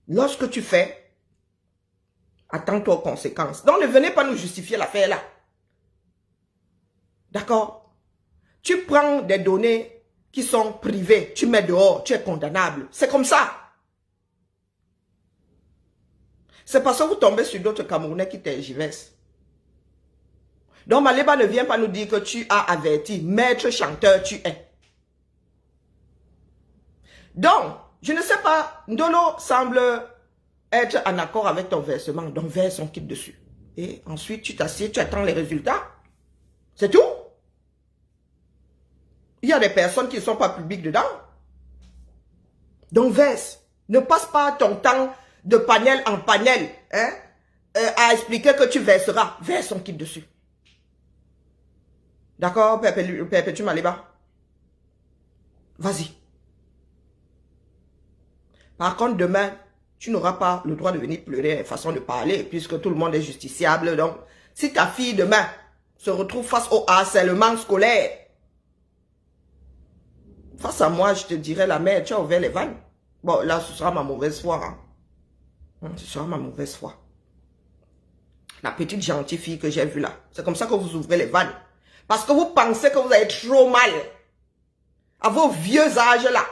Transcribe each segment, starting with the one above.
Lorsque tu fais, attends-toi aux conséquences. Donc, ne venez pas nous justifier l'affaire là. D'accord? Tu prends des données qui sont privées, tu mets dehors, tu es condamnable. C'est comme ça. C'est parce que vous tombez sur d'autres Camerounais qui tergiversent. Donc, Maliba ne vient pas nous dire que tu as averti. Maître chanteur, tu es. Donc, je ne sais pas, Ndolo semble être en accord avec ton versement. Donc, verse son kit dessus. Et ensuite, tu t'assieds, tu attends les résultats. C'est tout. Il y a des personnes qui ne sont pas publiques dedans. Donc, verse. Ne passe pas ton temps de panel en panel hein, à expliquer que tu verseras. Verse son kit dessus. D'accord, Perpétue Maliba? Vas-y. Par contre, demain, tu n'auras pas le droit de venir pleurer, façon de parler, puisque tout le monde est justiciable. Donc, si ta fille demain se retrouve face au harcèlement scolaire, face à moi, je te dirais, la mère, tu as ouvert les vannes. Bon, là, ce sera ma mauvaise foi. Hein. Ce sera ma mauvaise foi. La petite gentille fille que j'ai vue là. C'est comme ça que vous ouvrez les vannes. Parce que vous pensez que vous avez trop mal. À vos vieux âges là.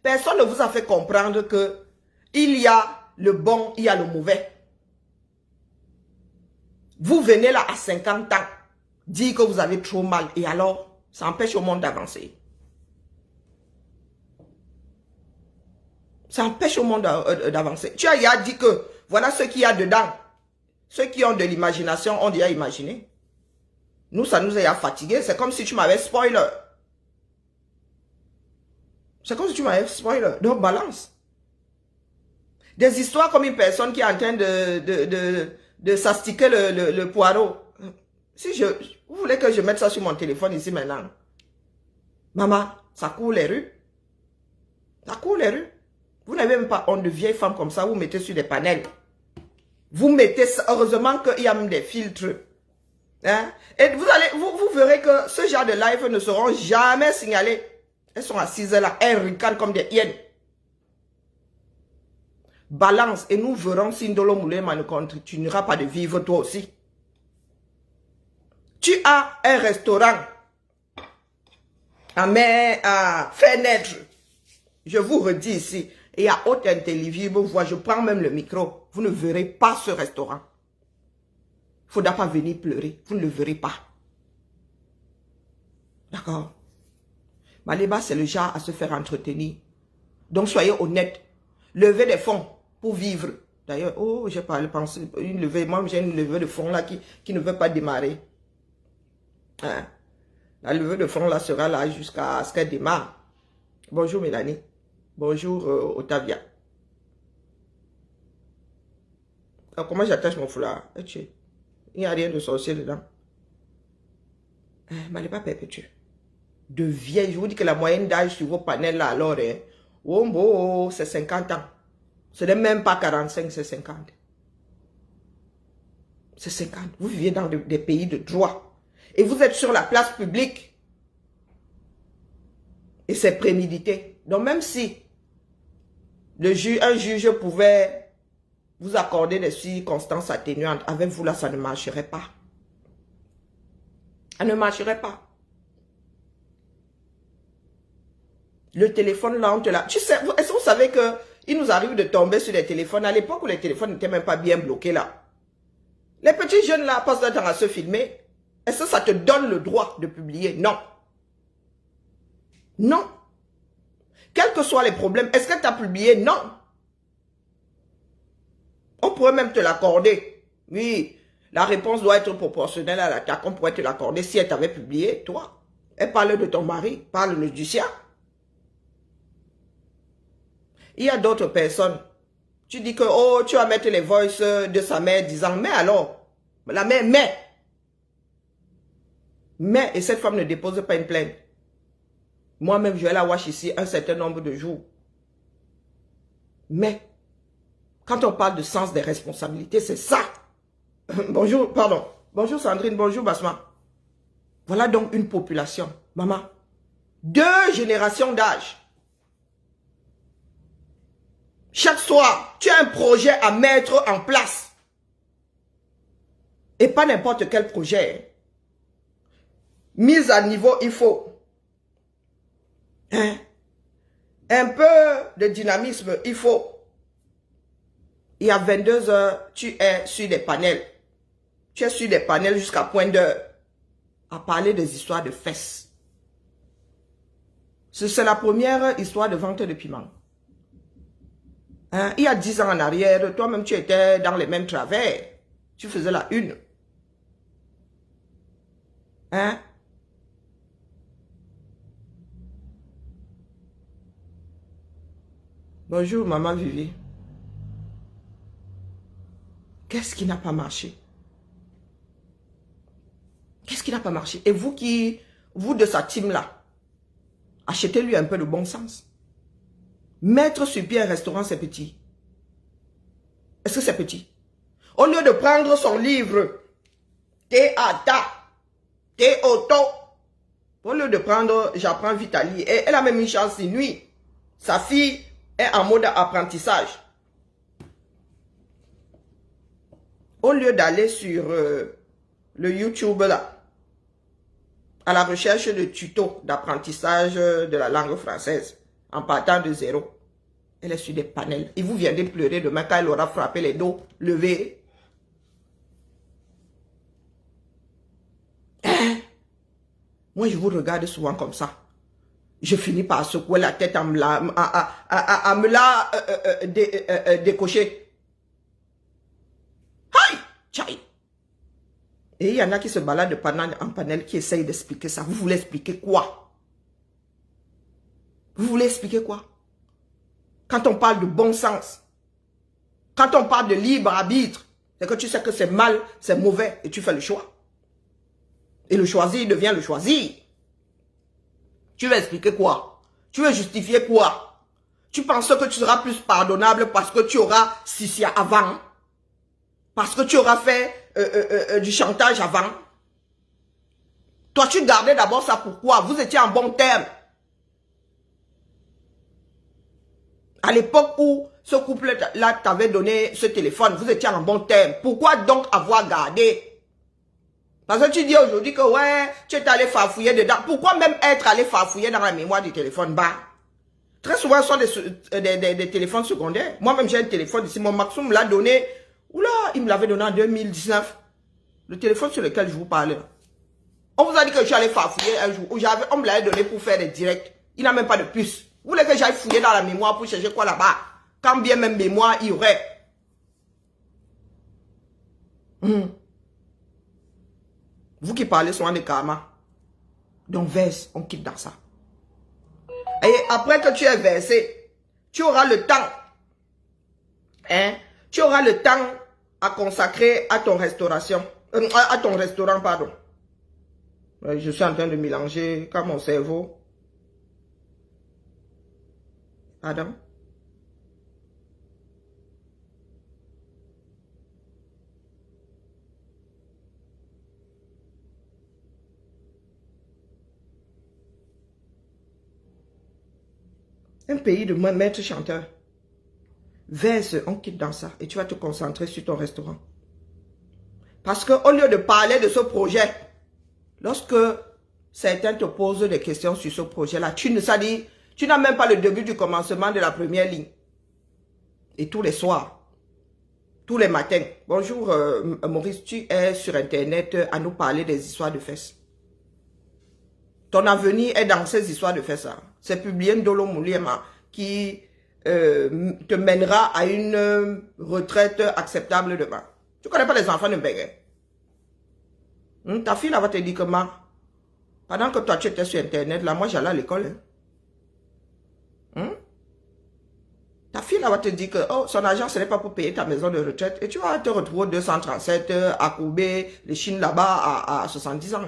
Personne ne vous a fait comprendre que il y a le bon, il y a le mauvais. Vous venez là à 50 ans, dire que vous avez trop mal. Et alors, ça empêche au monde d'avancer. Ça empêche au monde d'avancer. Tu as dit que voilà ce qu'il y a dedans. Ceux qui ont de l'imagination ont déjà imaginé. Nous, ça nous a fatigués. C'est comme si tu m'avais spoiler. C'est comme si tu m'avais spoiler. Donc, balance. Des histoires comme une personne qui est en train de s'astiquer le poireau. Si vous voulez que je mette ça sur mon téléphone ici maintenant. Maman, ça court les rues. Ça court les rues. Vous n'avez même pas honte de vieilles femmes comme ça. Vous mettez sur des panels. Vous mettez ça. Heureusement qu'il y a même des filtres. Hein? Et vous verrez que ce genre de live ne seront jamais signalés. Elles sont assises là. Elles ricanent comme des hyènes. Balance et nous verrons si Ndolo Moulema ne continuera pas de vivre toi aussi. Tu as un restaurant à faire naître. Je vous redis ici. Et à haute intelligible voix, je prends même le micro. Vous ne verrez pas ce restaurant. Il ne faudra pas venir pleurer. Vous ne le verrez pas. D'accord? Maliba, c'est le genre à se faire entretenir. Donc soyez honnête. Levez des fonds pour vivre. D'ailleurs, oh, j'ai pas pensé. Moi, j'ai une levée de fonds là qui ne veut pas démarrer. Hein? La levée de fonds là sera là jusqu'à ce qu'elle démarre. Bonjour Mélanie. Bonjour Otavia. Alors, comment j'attache mon foulard? Il n'y a rien de sorcier dedans. Maliba Perpétue. De vieille, je vous dis que la moyenne d'âge sur vos panels là, alors, c'est 50 ans. Ce n'est même pas 45, c'est 50. C'est 50. Vous vivez dans des pays de droit. Et vous êtes sur la place publique. Et c'est prémédité. Donc même si un juge pouvait vous accorder des circonstances atténuantes, avec vous là, ça ne marcherait pas. Ça ne marcherait pas. Le téléphone là, on te l'a... Tu sais, est-ce que vous savez que il nous arrive de tomber sur des téléphones à l'époque où les téléphones n'étaient même pas bien bloqués là. Les petits jeunes là passent leur temps à se filmer. Est-ce que ça te donne le droit de publier? Non. Non. Quels que soient les problèmes, est-ce que tu as publié? Non. On pourrait même te l'accorder. Oui, la réponse doit être proportionnelle à l'attaque. On pourrait te l'accorder si elle t'avait publié, toi. Elle parle de ton mari, parle du sien. Il y a d'autres personnes. Tu dis que, oh, tu vas mettre les voices de sa mère disant, mais alors, la mère, mais, et cette femme ne dépose pas une plainte. Moi-même, je vais la watch ici un certain nombre de jours. Mais, quand on parle de sens des responsabilités, c'est ça. Bonjour, pardon. Bonjour Sandrine, bonjour Basma. Voilà donc une population. Maman, 2 générations d'âge. Chaque soir, tu as un projet à mettre en place. Et pas n'importe quel projet. Mise à niveau, il faut. Hein? Un peu de dynamisme, il faut. Et à 22 heures, tu es sur des panels. Tu es sur des panels jusqu'à point d'heure. À parler des histoires de fesses. C'est la première histoire de vente de piment. Hein? Il y a 10 ans en arrière, toi-même tu étais dans les mêmes travers. Tu faisais la une. Hein? Bonjour maman Vivi. Qu'est-ce qui n'a pas marché? Qu'est-ce qui n'a pas marché? Et vous de sa team-là, achetez-lui un peu de bon sens. Mettre sur pied un restaurant, c'est petit. Est-ce que c'est petit? Au lieu de prendre son livre, Théâtre, Théoto, au lieu de prendre, j'apprends Vitali, et elle a même une chance de nuit. Sa fille est en mode apprentissage. Au lieu d'aller sur le YouTube là, à la recherche de tutos d'apprentissage de la langue française, en partant de zéro, elle est sur des panels. Et vous viendrez pleurer demain quand elle aura frappé les dos levés. Hein? Moi, je vous regarde souvent comme ça. Je finis par secouer la tête à me la décocher. Aïe! Tchaï! Et il y en a qui se baladent de panel en panel qui essayent d'expliquer ça. Vous voulez expliquer quoi? Vous voulez expliquer quoi? Quand on parle de bon sens, quand on parle de libre arbitre, c'est que tu sais que c'est mal, c'est mauvais et tu fais le choix. Et le choisir devient le choisir. Tu veux expliquer quoi? Tu veux justifier quoi? Tu penses que tu seras plus pardonnable parce que tu auras Sissia avant? Parce que tu auras fait du chantage avant? Toi, tu gardais d'abord ça pourquoi? Vous étiez en bon terme. À l'époque où ce couple-là t'avait donné ce téléphone, vous étiez en bon terme. Pourquoi donc avoir gardé? Parce que tu dis aujourd'hui que ouais, tu es allé farfouiller dedans. Pourquoi même être allé farfouiller dans la mémoire du téléphone bas? Très souvent, ce sont des téléphones secondaires. Moi-même, j'ai un téléphone ici. Mon Maxime me l'a donné. Oula, il me l'avait donné en 2019. Le téléphone sur lequel je vous parlais. On vous a dit que je suis allé farfouiller un jour. On me l'avait donné pour faire des directs. Il n'a même pas de puce. Vous voulez que j'aille fouiller dans la mémoire pour chercher quoi là-bas? Quand bien même mémoire, il y aurait. Vous qui parlez souvent de karma. Donc verse, on quitte dans ça. Et après que tu es versé, tu auras le temps. Hein? Tu auras le temps à consacrer à ton restauration. À ton restaurant, pardon. Je suis en train de mélanger comme mon cerveau. Pardon? Un pays de maître chanteur. Verse, on quitte dans ça et tu vas te concentrer sur ton restaurant. Parce que au lieu de parler de ce projet, lorsque certains te posent des questions sur ce projet-là, tu n'as même pas le début du commencement de la première ligne. Et tous les soirs, tous les matins, bonjour Maurice, tu es sur Internet à nous parler des histoires de fesses. Ton avenir est dans ces histoires de fesses. C'est publié Ndolo Mouliema qui te mènera à une retraite acceptable demain. Tu ne connais pas les enfants de Mbégué. Ta fille là va te dire que pendant que toi tu étais sur Internet, là, moi j'allais à l'école. Ta fille là va te dire que oh, son argent ce n'est pas pour payer ta maison de retraite et tu vas te retrouver au 237 à Koubé, les Chines là-bas à 70 ans.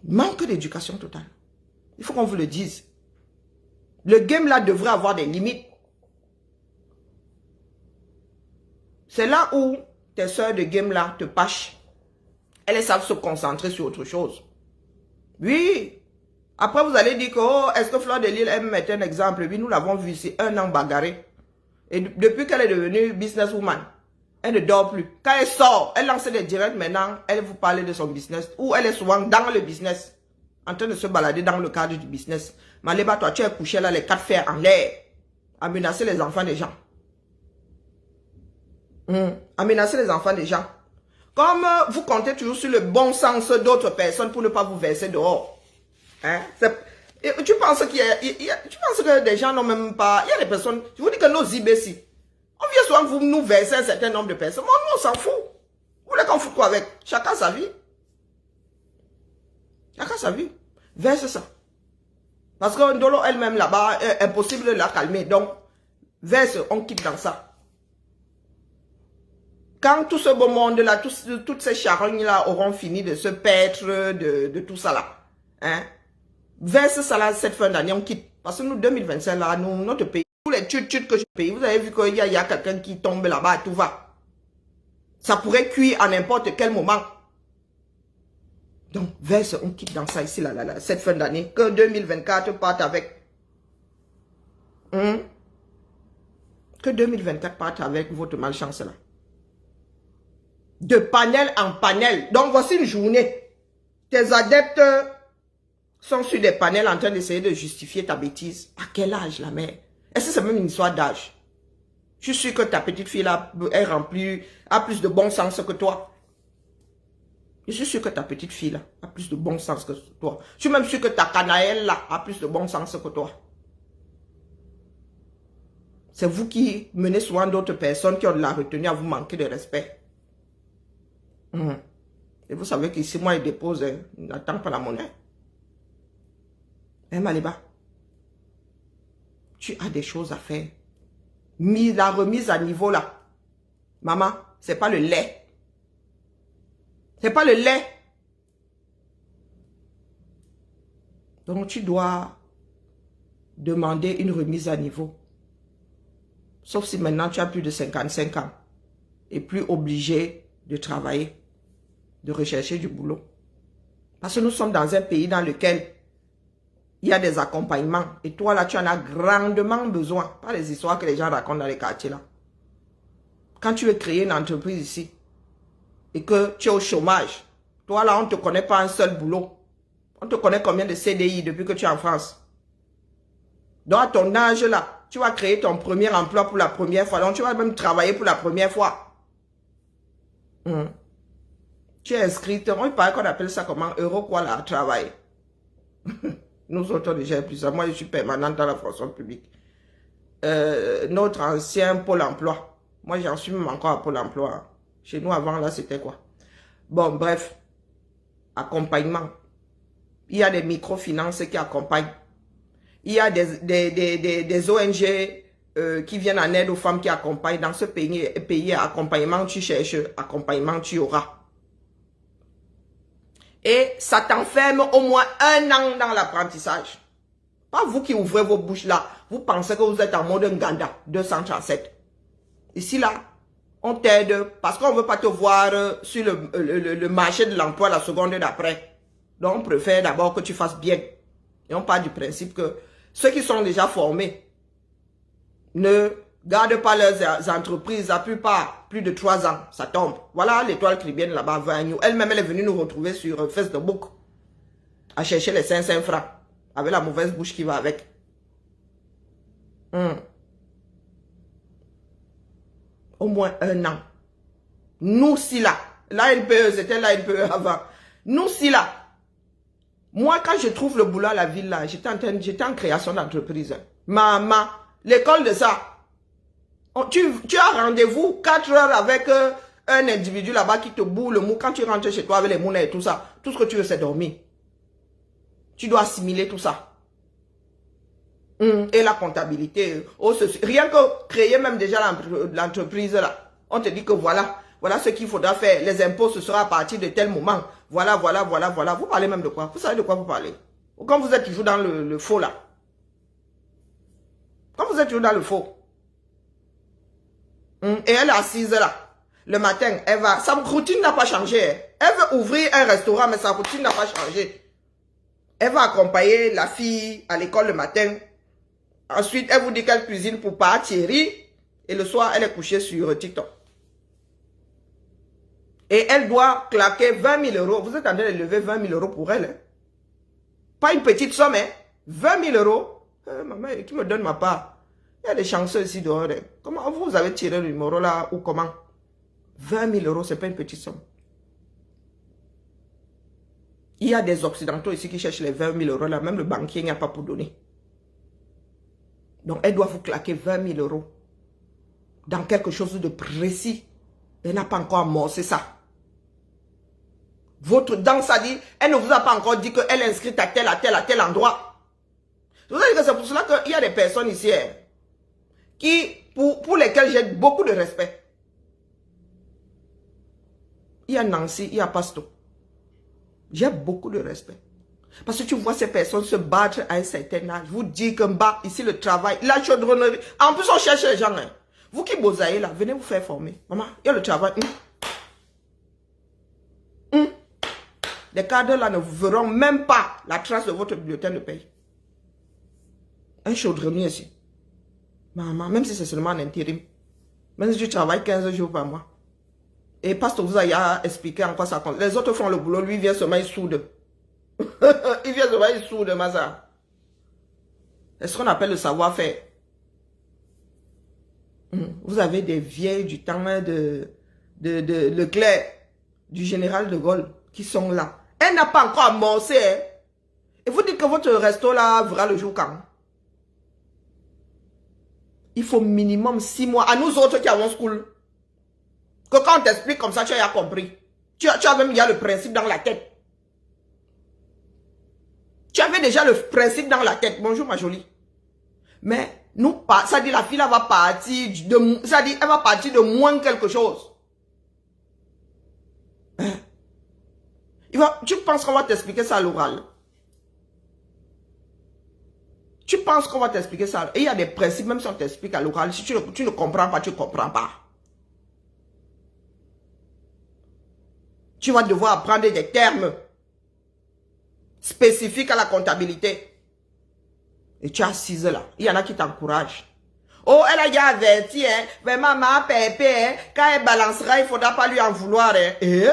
Manque d'éducation totale. Il faut qu'on vous le dise. Le game là devrait avoir des limites. C'est là où tes soeurs de game là te pâchent. Elles savent se concentrer sur autre chose. Oui. Après, vous allez dire que, oh, est-ce que Fleur de Lille est un exemple? Oui, nous l'avons vu ici, 1 an bagarré. Et depuis qu'elle est devenue businesswoman, elle ne dort plus. Quand elle sort, elle lance des directs maintenant, elle vous parle de son business. Ou elle est souvent dans le business, en train de se balader dans le cadre du business. Maléba, toi, tu es couché là, les 4 fers en l'air, à menacer les enfants des gens. À menacer les enfants des gens. Comme vous comptez toujours sur le bon sens d'autres personnes pour ne pas vous verser dehors. Hein? Tu penses tu penses que des gens n'ont même pas... Il y a des personnes... Je vous dis que nos imbéciles, on vient souvent vous nous verser un certain nombre de personnes. Moi, nous, on s'en fout. Vous voulez qu'on fout quoi avec? Chacun sa vie. Chacun sa vie. Verse ça. Parce que Ndolo elle-même là-bas, impossible de la calmer. Donc, verse, on quitte dans ça. Quand tout ce beau monde-là, toutes ces charognes-là auront fini de se paître de tout ça là, hein, verse ça là, cette fin d'année, on quitte. Parce que nous, 2025 là, nous, notre pays, tous les tchut que je paye, vous avez vu qu'il y a quelqu'un qui tombe là-bas, tout va. Ça pourrait cuire à n'importe quel moment. Donc, verse, on quitte dans ça ici, là, cette fin d'année, que 2024 parte avec. Que 2024 parte avec votre malchance là. De panel en panel. Donc, voici une journée. Tes adeptes sont sur des panels en train d'essayer de justifier ta bêtise. À quel âge, la mère? Est-ce que c'est même une histoire d'âge? Je suis sûr que ta petite fille là est remplie, a plus de bon sens que toi. Je suis sûr que ta petite fille là a plus de bon sens que toi. Je suis même sûr que ta canaëlle là a plus de bon sens que toi. C'est vous qui menez souvent d'autres personnes qui ont de la retenue à vous manquer de respect. Et vous savez qu'ici, moi, il dépose, il n'attend pas la monnaie. Hein, Maléba? Tu as des choses à faire. La remise à niveau, là. Maman, c'est pas le lait. C'est pas le lait. Donc, tu dois demander une remise à niveau. Sauf si maintenant, tu as plus de 55 ans. Et plus obligé de travailler, de rechercher du boulot. Parce que nous sommes dans un pays dans lequel il y a des accompagnements. Et toi, là, tu en as grandement besoin. Pas les histoires que les gens racontent dans les quartiers, là. Quand tu veux créer une entreprise ici, et que tu es au chômage, toi, là, on ne te connaît pas un seul boulot. On te connaît combien de CDI depuis que tu es en France. Donc, à ton âge, là, tu vas créer ton premier emploi pour la première fois. Donc, tu vas même travailler pour la première fois. Tu es inscrite, il paraît qu'on appelle ça comment, euro quoi là, travail. Nous autres déjà plus ça. Moi je suis permanente dans la fonction publique. Notre ancien Pôle emploi. Moi j'en suis même encore à Pôle emploi. Chez nous avant là c'était quoi? Bon bref, accompagnement. Il y a des microfinances qui accompagnent. Il y a des ONG qui viennent en aide aux femmes qui accompagnent. Dans ce pays accompagnement tu cherches, accompagnement tu auras. Et ça t'enferme au moins 1 an dans l'apprentissage. Pas vous qui ouvrez vos bouches là. Vous pensez que vous êtes en mode Nganda 237. Ici là, on t'aide parce qu'on ne veut pas te voir sur le marché de l'emploi la seconde d'après. Donc on préfère d'abord que tu fasses bien. Et on part du principe que ceux qui sont déjà formés ne gardent pas leurs entreprises, la plupart, plus de 3 ans, ça tombe. Voilà l'étoile chrétienne là-bas, elle-même, elle est venue nous retrouver sur Facebook, à chercher les 500 francs, avec la mauvaise bouche qui va avec. Au moins 1 an. Nous, si là, l'ANPE, c'était l'ANPE avant. Nous, si là, moi, quand je trouve le boulot à la ville là, j'étais en création d'entreprise. Maman, l'école de ça, tu as rendez-vous 4 heures avec un individu là-bas qui te boue le mou. Quand tu rentres chez toi avec les monnaies et tout ça, tout ce que tu veux c'est dormir. Tu dois assimiler tout ça. Et la comptabilité. Rien que créer même déjà l'entreprise là. On te dit que voilà ce qu'il faudra faire. Les impôts, ce sera à partir de tel moment. Voilà. Vous parlez même de quoi? Vous savez de quoi vous parlez? Ou quand vous êtes toujours dans le faux là. Quand vous êtes toujours dans le faux. Et elle est assise là. Le matin, elle va. Sa routine n'a pas changé. Elle veut ouvrir un restaurant, mais sa routine n'a pas changé. Elle va accompagner la fille à l'école le matin. Ensuite, elle vous dit qu'elle cuisine pour pas Thierry. Et le soir, elle est couchée sur TikTok. Et elle doit claquer 20 000 euros. Vous êtes en train de lever 20 000 euros pour elle. Hein? Pas une petite somme, hein? 20 000 euros. Maman, qui me donne ma part? Il y a des chanceux ici dehors. Hein? Comment vous avez tiré le numéro là ou comment? 20 000 euros, ce n'est pas une petite somme. Il y a des Occidentaux ici qui cherchent les 20 000 euros là. Même le banquier n'y a pas pour donner. Donc, elle doit vous claquer 20 000 euros dans quelque chose de précis. Elle n'a pas encore amorcé ça. Votre danse a dit, elle ne vous a pas encore dit qu'elle est inscrite à tel endroit. Je vous ai dit que c'est pour cela qu'il y a des personnes ici pour lesquelles j'ai beaucoup de respect. Il y a Nancy, il y a Pasto. J'ai beaucoup de respect. Parce que tu vois ces personnes se battre à un certain âge. Vous dites que bah, ici le travail, la chaudronnerie. En plus, on cherche les gens. Hein. Vous qui bosaillez là, venez vous faire former. Maman, il y a le travail. Les cadres là ne vous verront même pas la trace de votre bulletin de paye. Un chaudronnier ici. Maman, même si c'est seulement un intérim. Même si tu travailles 15 jours par mois. Et Pasteur vous a expliqué en quoi ça compte. Les autres font le boulot, lui vient seulement, il soude. Il vient seulement, il soude, Maza. C'est ce qu'on appelle le savoir-faire. Vous avez des vieilles du temps de Leclerc, du général de Gaulle, qui sont là. Elle n'a pas encore amorcé. Hein? Et vous dites que votre resto là verra le jour quand? Il faut minimum 6 mois. À nous autres qui avons school. Que quand on t'explique comme ça, tu as compris. Tu as même déjà le principe dans la tête. Tu avais déjà le principe dans la tête. Bonjour ma jolie. Mais nous, ça dit la fille là va partir de, ça dit elle va partir de moins quelque chose. Hein? Tu penses qu'on va t'expliquer ça à l'oral? Tu penses qu'on va t'expliquer ça? Et il y a des principes, même si on t'explique à l'oral, si tu ne comprends pas, tu ne comprends pas. Tu vas devoir apprendre des termes spécifiques à la comptabilité. Et tu es assise là. Il y en a qui t'encouragent. Oh, elle a déjà averti, hein. Mais maman, pépé, hein, quand elle balancera, il ne faudra pas lui en vouloir, hein.